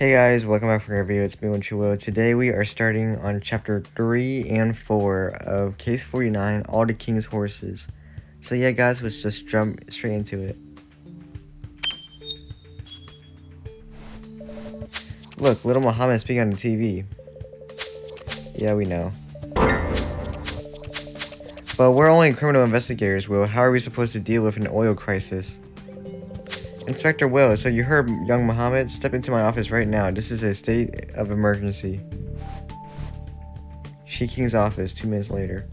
Hey guys, welcome back for a review. It's me, Winchuo. Today we are starting on chapter 3 and 4 of Case 49, All the King's Horses. So yeah guys, let's just jump straight into it. Look, little Muhammad speaking on the TV. Yeah, we know. But we're only criminal investigators, Will. How are we supposed to deal with an oil crisis? Inspector Will, so you heard young Muhammad? Step into my office right now. This is a state of emergency. Shi King's office, 2 minutes later.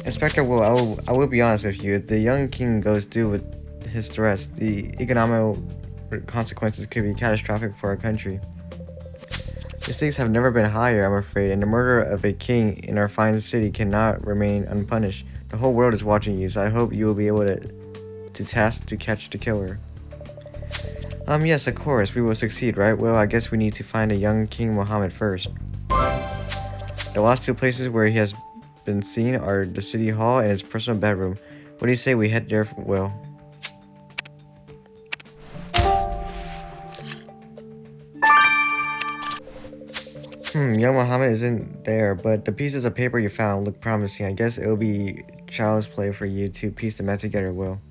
Inspector Will, I will be honest with you. If the young king goes through with his threats, the economic consequences could be catastrophic for our country. The stakes have never been higher, I'm afraid, and the murder of a king in our fine city cannot remain unpunished. The whole world is watching you, so I hope you will be able to task to catch the killer. Yes, of course, we will succeed, right? Well, I guess we need to find a young King Muhammad first. The last 2 places where he has been seen are the city hall and his personal bedroom. What do you say we head there, Will? Young Muhammad isn't there, but the pieces of paper you found look promising. I guess it'll be child's play for you to piece them out together, Will.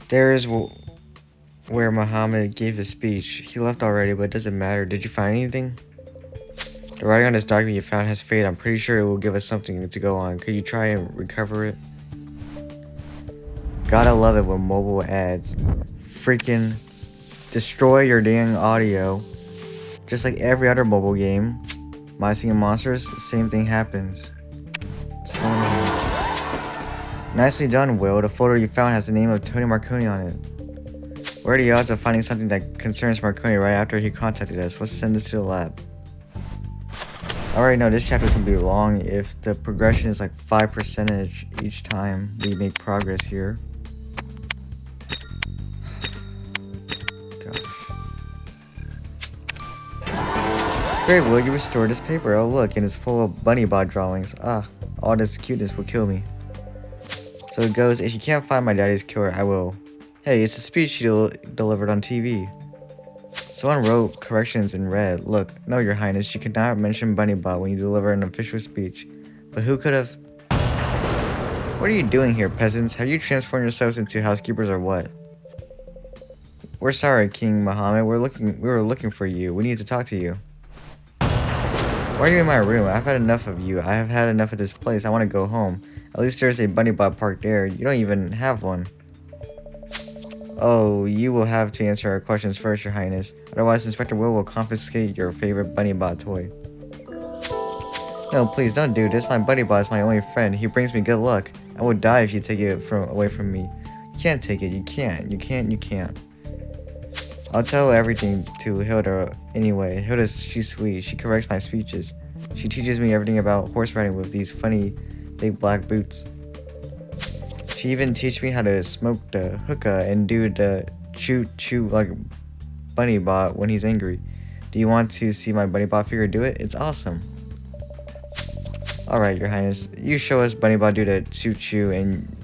There is where Muhammad gave his speech. He left already, but it doesn't matter. Did you find anything? The writing on this document you found has faded. I'm pretty sure it will give us something to go on. Could you try and recover it? Gotta love it when mobile ads freaking destroy your dang audio. Just like every other mobile game. My Singing Monsters, same thing happens. Nicely done, Will. The photo you found has the name of Tony Marconi on it. What are the odds of finding something that concerns Marconi right after he contacted us? Let's send this to the lab. I already know this chapter is going to be long if the progression is like 5% each time we make progress here. Gosh. Great, Will, you restored this paper. Oh look, and it's full of bunny bot drawings. All this cuteness will kill me. So it goes, if you can't find my daddy's killer, I will. Hey, it's a speech she delivered on TV. Someone wrote corrections in red. Look, no, your highness, you cannot mention Bunnybot when you deliver an official speech. But who could have? What are you doing here, peasants? Have you transformed yourselves into housekeepers or what? We're sorry, King Muhammad. We were looking for you. We need to talk to you. Why are you in my room? I've had enough of you. I have had enough of this place. I want to go home. At least there's a Bunnybot park there. You don't even have one. Oh, you will have to answer our questions first, your highness. Otherwise, Inspector Will confiscate your favorite Bunnybot toy. No, please don't do this. My Bunnybot is my only friend. He brings me good luck. I will die if you take it away from me. You can't take it. You can't. You can't. I'll tell everything to Hilda anyway. She's sweet. She corrects my speeches. She teaches me everything about horse riding with these funny big black boots. She even teach me how to smoke the hookah and do the chew like Bunnybot when he's angry. Do you want to see my Bunnybot figure do it? It's awesome. Alright, your highness. You show us Bunnybot do the chew and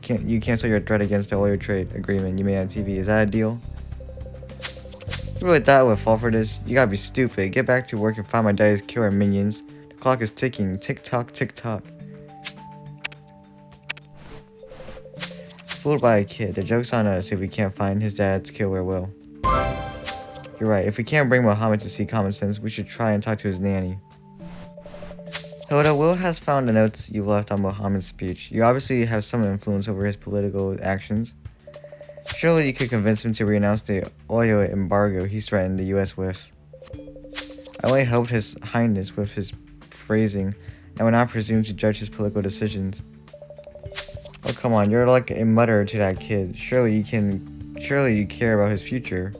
you cancel your threat against the oil trade agreement you made on TV. Is that a deal? You really thought I would fall for this? You gotta be stupid. Get back to work and find my daddy's killer, minions. The clock is ticking. Tick tock, tick tock. Fooled by a kid. The joke's on us if we can't find his dad's killer, Will. You're right. If we can't bring Muhammad to see common sense, we should try and talk to his nanny. Hilda, Will has found the notes you left on Muhammad's speech. You obviously have some influence over his political actions. Surely you could convince him to renounce the oil embargo he's threatened the US with. I only helped his highness with his phrasing and will not presume to judge his political decisions. Oh, come on, you're like a mother to that kid. Surely you care about his future.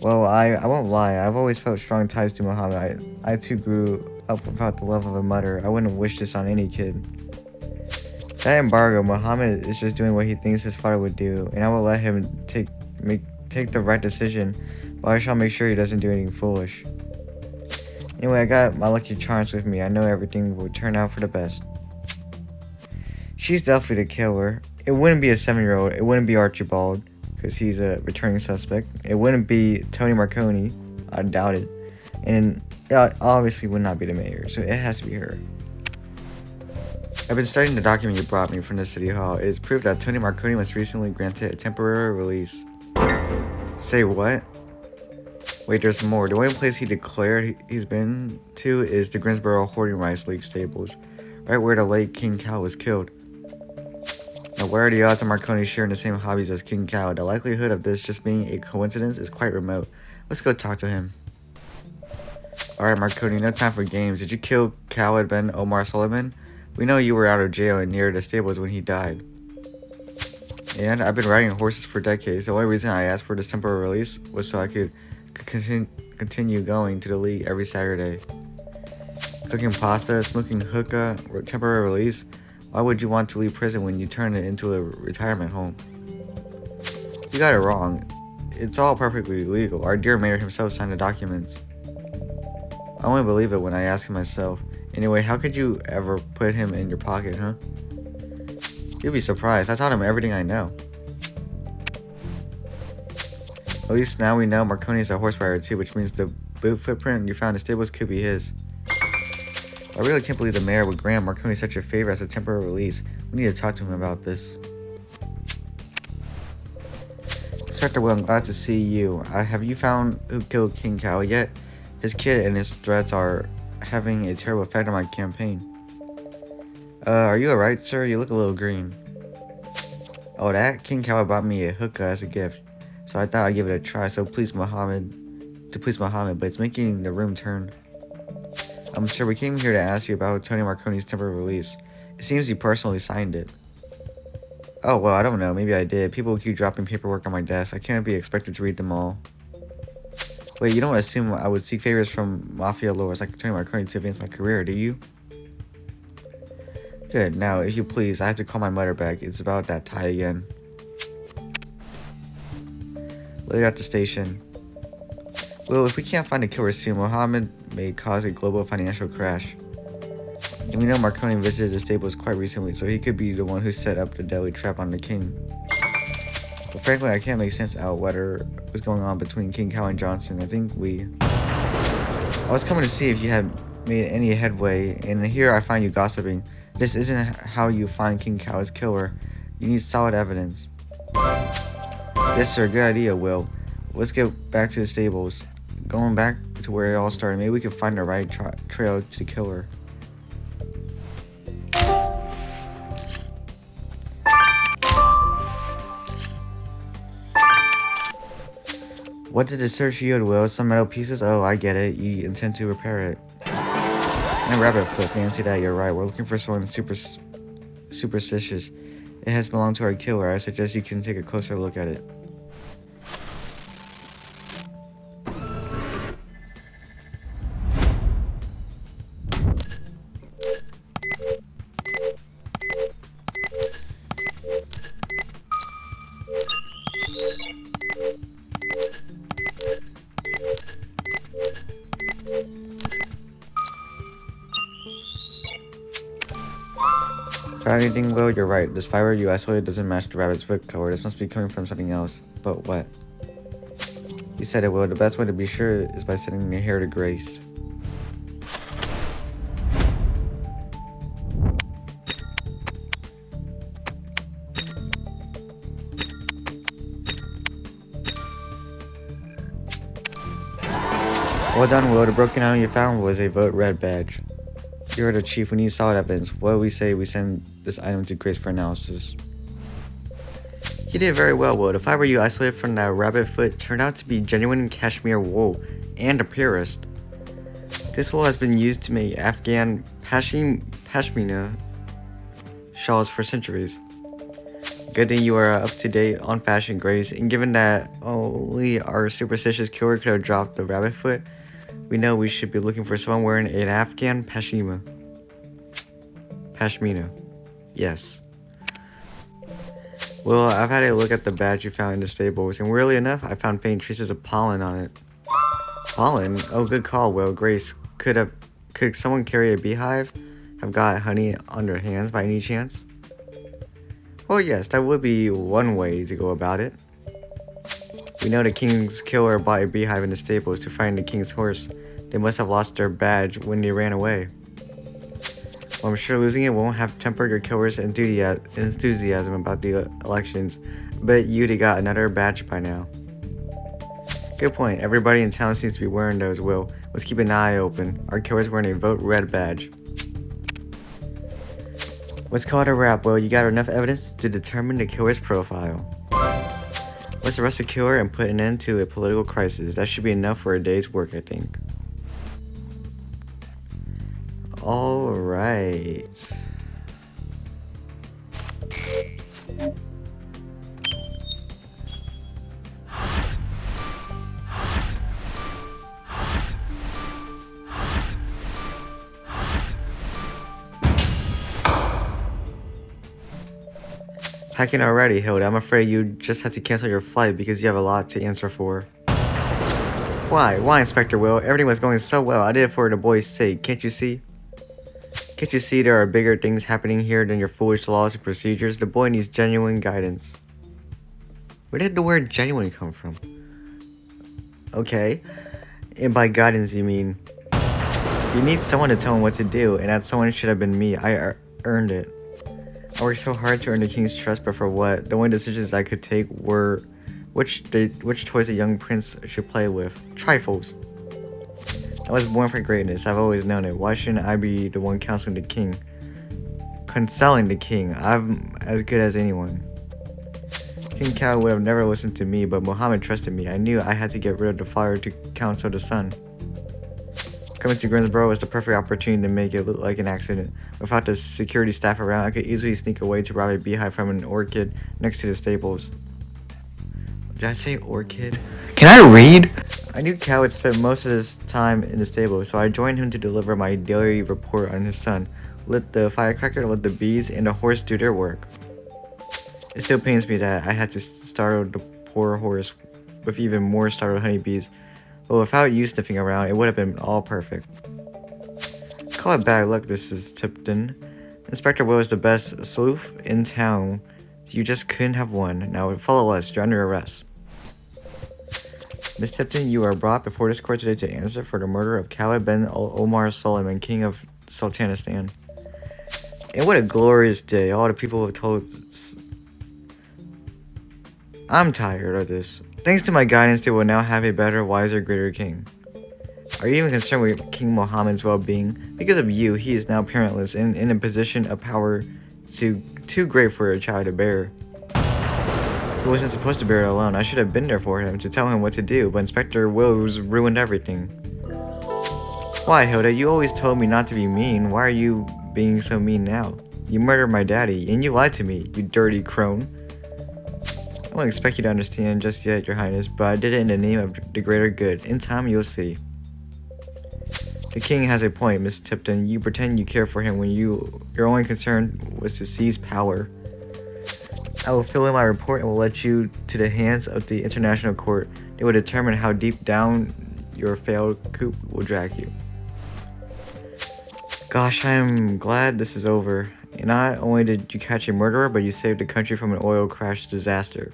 Well, I won't lie. I've always felt strong ties to Muhammad. I too grew up without the love of a mother. I wouldn't wish this on any kid. That embargo, Muhammad is just doing what he thinks his father would do, and I will let him take the right decision, but I shall make sure he doesn't do anything foolish. Anyway, I got my lucky charms with me. I know everything will turn out for the best. She's definitely the killer. It wouldn't be a 7-year-old. It wouldn't be Archibald, because he's a returning suspect. It wouldn't be Tony Marconi. I doubt it. And it obviously would not be the mayor, so it has to be her. I've been studying the document you brought me from the city hall. It is proof that Tony Marconi was recently granted a temporary release. Say what? Wait, there's more. The only place he declared he's been to is the Greensboro Hoarding Rice League stables, right where the late King Cow was killed. Now, where are the odds of Marconi sharing the same hobbies as King Cow? The likelihood of this just being a coincidence is quite remote. Let's go talk to him. Alright, Marconi, no time for games. Did you kill Khaled Ben Omar Suleiman? We know you were out of jail and near the stables when he died. And I've been riding horses for decades. The only reason I asked for this temporary release was so I could continue going to the league every Saturday. Cooking pasta, smoking hookah, temporary release. Why would you want to leave prison when you turn it into a retirement home? You got it wrong. It's all perfectly legal. Our dear mayor himself signed the documents. I only believe it when I ask him myself. Anyway, how could you ever put him in your pocket, huh? You'd be surprised. I taught him everything I know. At least now we know Marconi is a horse rider too, which means the boot footprint you found in the stables could be his. I really can't believe the mayor would grant Marconi such a favor as a temporary release. We need to talk to him about this. Inspector Will, I'm glad to see you. Have you found who killed King Cow yet? His kid and his threats are having a terrible effect on my campaign. Are you alright, sir? You look a little green. Oh, that King Cow bought me a hookah as a gift, so I thought I'd give it a try. To please Muhammad, but it's making the room turn. Sir, we came here to ask you about Tony Marconi's temporary release. It seems you personally signed it. Oh, well, I don't know. Maybe I did. People keep dropping paperwork on my desk. I can't be expected to read them all. Wait, you don't assume I would seek favors from mafia lords like Tony Marconi to advance my career, do you? Good. Now, if you please, I have to call my mother back. It's about that tie again. Later at the station. Well, if we can't find the killer soon, Mohammed may cause a global financial crash. And we know Marconi visited the stables quite recently, so he could be the one who set up the deadly trap on the king. But frankly, I can't make sense out whatever was going on between King Cow and Johnson. I was coming to see if you had made any headway, and here I find you gossiping. This isn't how you find King Cow's killer. You need solid evidence. Yes, sir. Good idea, Will. Let's get back to the stables. Going back to where it all started, maybe we can find the right trail to the killer. What did the search yield, Will? Some metal pieces? Oh, I get it. You intend to repair it. And rabbit foot, fancy that, you're right. We're looking for someone superstitious. It has belonged to our killer. I suggest you can take a closer look at it. Found anything, Will? You're right. This fiber you isolated doesn't match the rabbit's foot color. This must be coming from something else. But what? You said it, Will. The best way to be sure is by sending your hair to Grace. Well done, Will. The broken item you found was a vote red badge. You're the chief. We need solid evidence. What do we say we send this item to Grace for analysis? You did very well, Will. The fiber you isolated from that rabbit foot turned out to be genuine cashmere wool and a purist. This wool has been used to make Afghan pashmina shawls for centuries. Good thing you are up to date on fashion, Grace. And given that only our superstitious killer could have dropped the rabbit foot, we know we should be looking for someone wearing an Afghan pashmina. Yes. Well, I've had a look at the badge you found in the stables, and weirdly enough, I found faint traces of pollen on it. Pollen? Oh, good call, Will. Grace, could someone carry a beehive? Have got honey on their hands by any chance? Well, yes, that would be one way to go about it. We know the king's killer bought a beehive in the stables to find the king's horse. They must have lost their badge when they ran away. Well, I'm sure losing it won't have tempered your killer's enthusiasm about the elections, but you'd have got another badge by now. Good point. Everybody in town seems to be wearing those, Will. Let's keep an eye open. Our killer's wearing a vote red badge. Let's call it a wrap, Will. You got enough evidence to determine the killer's profile. Let's arrest the killer and put an end to a political crisis. That should be enough for a day's work, I think. Alright. Packing already, Hilda. I'm afraid you just had to cancel your flight because you have a lot to answer for. Why? Why, Inspector Will? Everything was going so well. I did it for the boys' sake. Can't you see? Can't you see there are bigger things happening here than your foolish laws and procedures? The boy needs genuine guidance. Where did the word genuine come from? Okay. And by guidance, you mean... You need someone to tell him what to do, and that someone should have been me. I earned it. I worked so hard to earn the king's trust, but for what? The only decisions I could take were which toys a young prince should play with. Trifles. I was born for greatness. I've always known it. Why shouldn't I be the one counseling the king? Consoling the king. I'm as good as anyone. King Kao would have never listened to me, but Muhammad trusted me. I knew I had to get rid of the father to counsel the son. Coming to Greensboro was the perfect opportunity to make it look like an accident. Without the security staff around, I could easily sneak away to rob a beehive from an orchid next to the stables. Did I say orchid? Can I read? I knew Cal would spend most of his time in the stable, so I joined him to deliver my daily report on his son. Let the firecracker, let the bees, and the horse do their work. It still pains me that I had to startle the poor horse with even more startled honeybees. But without you sniffing around, it would have been all perfect. Call it bad luck, Mrs. Tipton. Inspector Will is the best sleuth in town. You just couldn't have won. Now follow us. You're under arrest. Miss Tipton, you are brought before this court today to answer for the murder of Khalid bin Omar Suleiman, king of Sultanistan. And what a glorious day. All the people have told... I'm tired of this. Thanks to my guidance, they will now have a better, wiser, greater king. Are you even concerned with King Muhammad's well-being? Because of you, he is now parentless and in a position of power too great for a child to bear. He wasn't supposed to bear it alone. I should have been there for him to tell him what to do, but Inspector Wills ruined everything. Why, Hilda? You always told me not to be mean. Why are you being so mean now? You murdered my daddy, and you lied to me, you dirty crone. I don't expect you to understand just yet, Your Highness, but I did it in the name of the greater good. In time, you'll see. The king has a point, Miss Tipton. You pretend you care for him when your only concern was to seize power. I will fill in my report and will let you to the hands of the International Court. They will determine how deep down your failed coup will drag you. Gosh, I am glad this is over. And not only did you catch a murderer, but you saved the country from an oil crash disaster.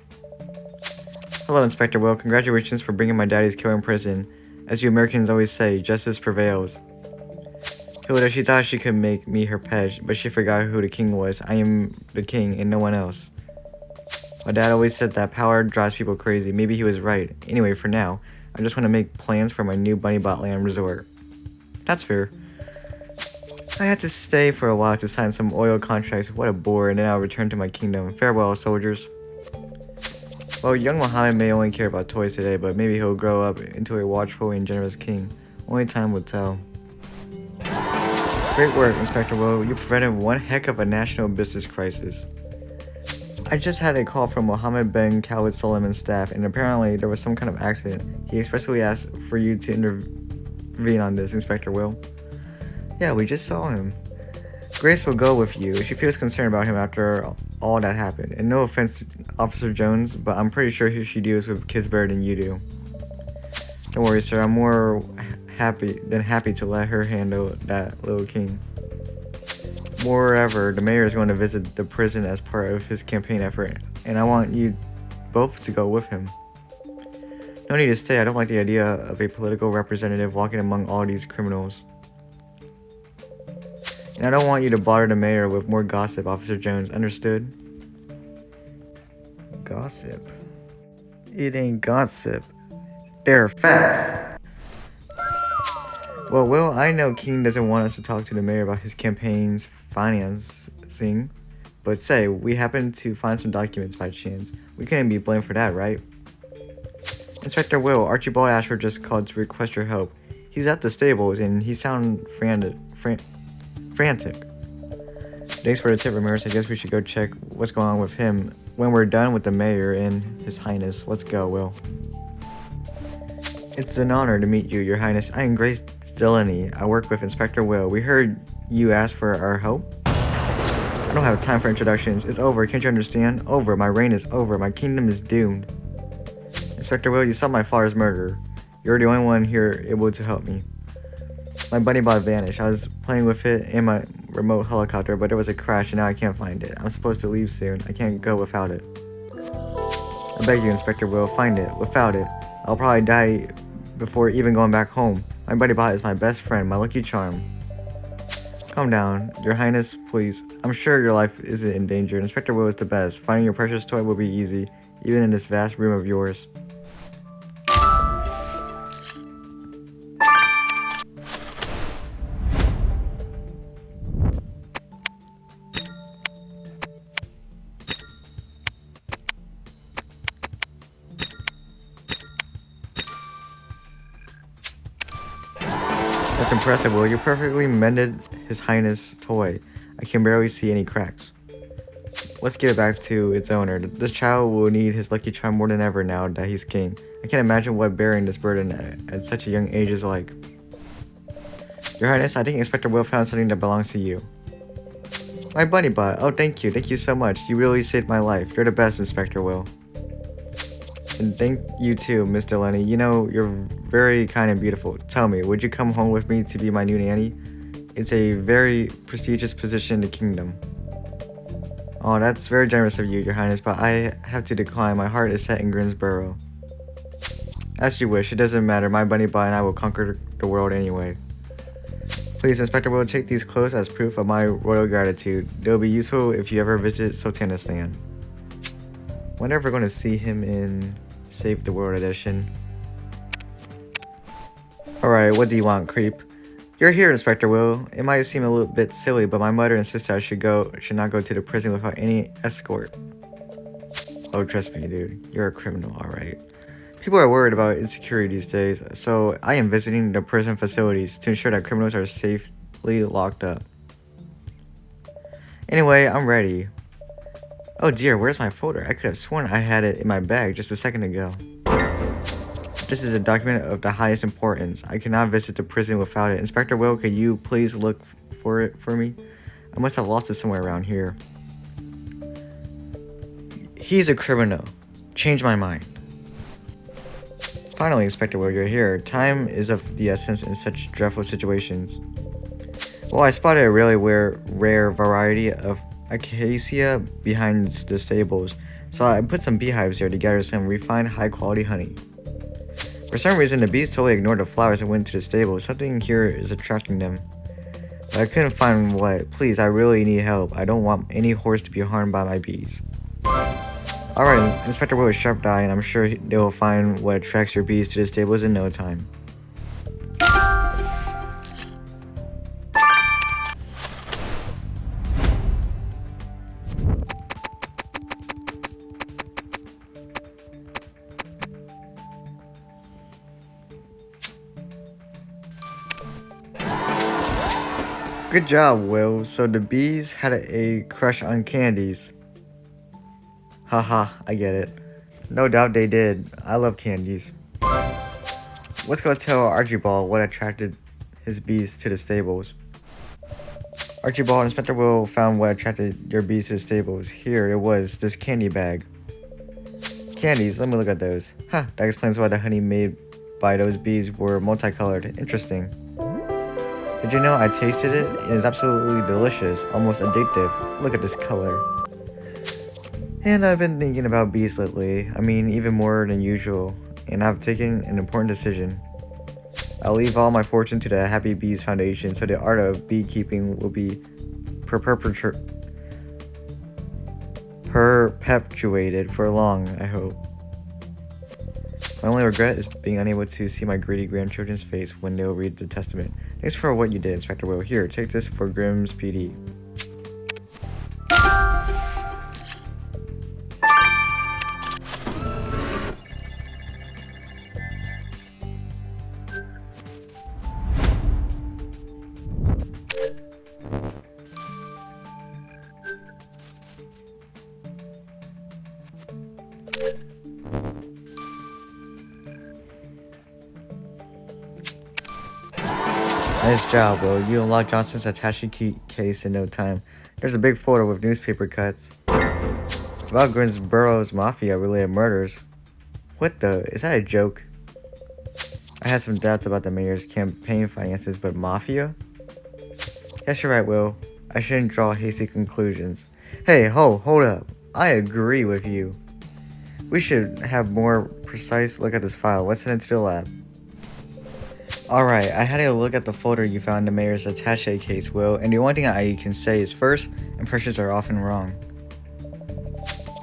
Hello, Inspector Will. Congratulations for bringing my daddy's killer in prison. As you Americans always say, justice prevails. Hilda, she thought she could make me her pet, but she forgot who the king was. I am the king and no one else. My dad always said that power drives people crazy. Maybe he was right. Anyway, for now, I just want to make plans for my new Bunny Botland resort. That's fair. I had to stay for a while to sign some oil contracts. What a bore, and then I'll return to my kingdom. Farewell, soldiers. Well, young Muhammad may only care about toys today, but maybe he'll grow up into a watchful and generous king. Only time will tell. Great work, Inspector Will. You prevented one heck of a national business crisis. I just had a call from Mohammed bin Khalid Suleiman's staff, and apparently there was some kind of accident. He expressly asked for you to intervene on this, Inspector Will. Yeah, we just saw him. Grace will go with you. She feels concerned about him after all that happened. And no offense to Officer Jones, but I'm pretty sure she deals with kids better than you do. Don't worry, sir. I'm more happy to let her handle that little king. Moreover, the mayor is going to visit the prison as part of his campaign effort, and I want you both to go with him. No need to stay. I don't like the idea of a political representative walking among all these criminals. And I don't want you to bother the mayor with more gossip, Officer Jones. Understood? Gossip? It ain't gossip. They're facts. Well, Will, I know King doesn't want us to talk to the mayor about his campaign's financing, but say, we happen to find some documents by chance. We couldn't be blamed for that, right? Inspector Will, Archibald Ashford just called to request your help. He's at the stables and he sounds frantic. Thanks for the tip, Ramirez. I guess we should go check what's going on with him when we're done with the mayor and his highness. Let's go, Will. It's an honor to meet you, your highness. I am Grace Delaney. I work with Inspector Will. We heard you asked for our help. I don't have time for introductions. It's over. Can't you understand? Over. My reign is over. My kingdom is doomed. Inspector Will, you saw my father's murder. You're the only one here able to help me. My bunny bot vanished. I was playing with it in my remote helicopter, but there was a crash and now I can't find it. I'm supposed to leave soon. I can't go without it. I beg you, Inspector Will, find it. Without it, I'll probably die before even going back home. My buddy bot is my best friend, my lucky charm. Calm down, your highness, please. I'm sure your life isn't in danger. Inspector Will is the best. Finding your precious toy will be easy, even in this vast room of yours. That's impressive, Will. You perfectly mended His Highness' toy. I can barely see any cracks. Let's get it back to its owner. This child will need his lucky charm more than ever now that he's king. I can't imagine what bearing this burden at such a young age is like. Your Highness, I think Inspector Will found something that belongs to you. My bunny bot. Oh, thank you. Thank you so much. You really saved my life. You're the best, Inspector Will. And thank you too, Miss Delaney. You know, you're very kind and beautiful. Tell me, would you come home with me to be my new nanny? It's a very prestigious position in the kingdom. Oh, that's very generous of you, Your Highness, but I have to decline. My heart is set in Grinsborough. As you wish. It doesn't matter. My bunny bot and I will conquer the world anyway. Please, Inspector Will, take these clothes as proof of my royal gratitude. They'll be useful if you ever visit Sultanistan. Wonder if we're going to see him in Save the World Edition. Alright, what do you want, creep? You're here, Inspector Will. It might seem a little bit silly, but my mother insisted I should not go to the prison without any escort. Oh, trust me, dude. You're a criminal, alright. People are worried about insecurity these days, so I am visiting the prison facilities to ensure that criminals are safely locked up. Anyway, I'm ready. Oh dear, where's my folder? I could have sworn I had it in my bag just a second ago. This is a document of the highest importance. I cannot visit the prison without it. Inspector Will, could you please look for it for me? I must have lost it somewhere around here. He's a criminal. Change my mind. Finally, Inspector Will, you're here. Time is of the essence in such dreadful situations. Well, I spotted a really rare variety of acacia behind the stables, so I put some beehives here to gather some refined, high-quality honey. For some reason, the bees totally ignored the flowers and went to the stable. Something here is attracting them. But I couldn't find what. Please, I really need help. I don't want any horse to be harmed by my bees. Alright, Inspector Will is sharp eye, and I'm sure they will find what attracts your bees to the stables in no time. Good job, Will. So the bees had a crush on candies. Haha, I get it. No doubt they did. I love candies. Let's go tell Archibald what attracted his bees to the stables. Archibald, Inspector Will found what attracted your bees to the stables. Here it was, this candy bag. Candies, let me look at those. Huh, that explains why the honey made by those bees were multicolored. Interesting. Did you know I tasted it? It is absolutely delicious, almost addictive. Look at this color. And I've been thinking about bees lately. I mean, even more than usual. And I've taken an important decision. I'll leave all my fortune to the Happy Bees Foundation so the art of beekeeping will be perpetuated for long, I hope. My only regret is being unable to see my greedy grandchildren's face when they'll read the testament. Thanks for what you did, Inspector Will. Here, take this for Grimm's PD. Nice job, Will. You unlocked Johnson's attache key case in no time. There's a big folder with newspaper cuts about Greensboro's mafia-related murders. What the? Is that a joke? I had some doubts about the mayor's campaign finances, but mafia? Yes, you're right, Will. I shouldn't draw hasty conclusions. Hey, hold up. I agree with you. We should have more precise look at this file. Let's send it to the lab. Alright, I had a look at the folder you found in the mayor's attaché case, Will, and the only thing I can say is first, impressions are often wrong.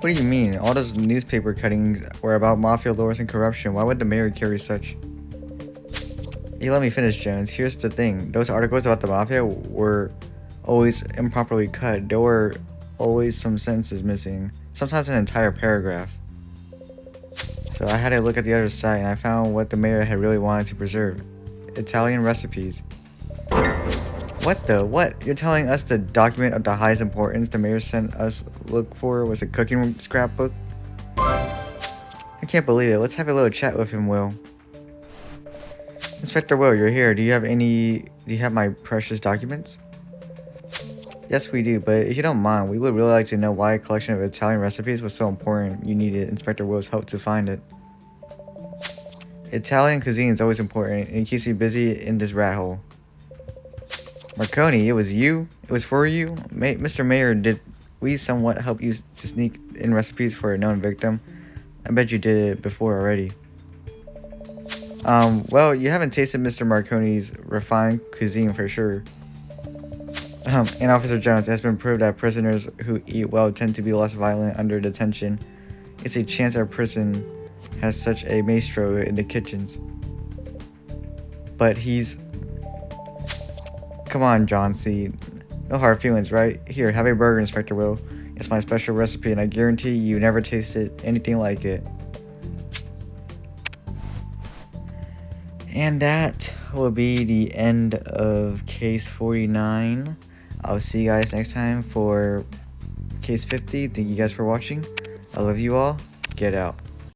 What do you mean? All those newspaper cuttings were about mafia lords and corruption. Why would the mayor carry such? You let me finish, Jones. Here's the thing. Those articles about the mafia were always improperly cut. There were always some sentences missing, sometimes an entire paragraph. So I had a look at the other side, and I found what the mayor had really wanted to preserve. Italian recipes. What the? What? You're telling us the document of the highest importance the mayor sent us look for was a cooking scrapbook? I can't believe it. Let's have a little chat with him, Will. Inspector Will, you're here. Do you have my precious documents? Yes, we do, but if you don't mind, we would really like to know why a collection of Italian recipes was so important you needed Inspector Will's help to find it. Italian cuisine is always important, and it keeps me busy in this rat hole. Marconi, it was you? It was for you? Mr. Mayor, did we somewhat help you to sneak in recipes for a known victim? I bet you did it before already. Well, you haven't tasted Mr. Marconi's refined cuisine for sure. And Officer Jones, it has been proved that prisoners who eat well tend to be less violent under detention. It's a chance our prison has such a maestro in the kitchens. But he's... Come on, John C. No hard feelings, right? Here, have a burger, Inspector Will. It's my special recipe, and I guarantee you never tasted anything like it. And that will be the end of case 49. I'll see you guys next time for case 50. Thank you guys for watching. I love you all. Get out.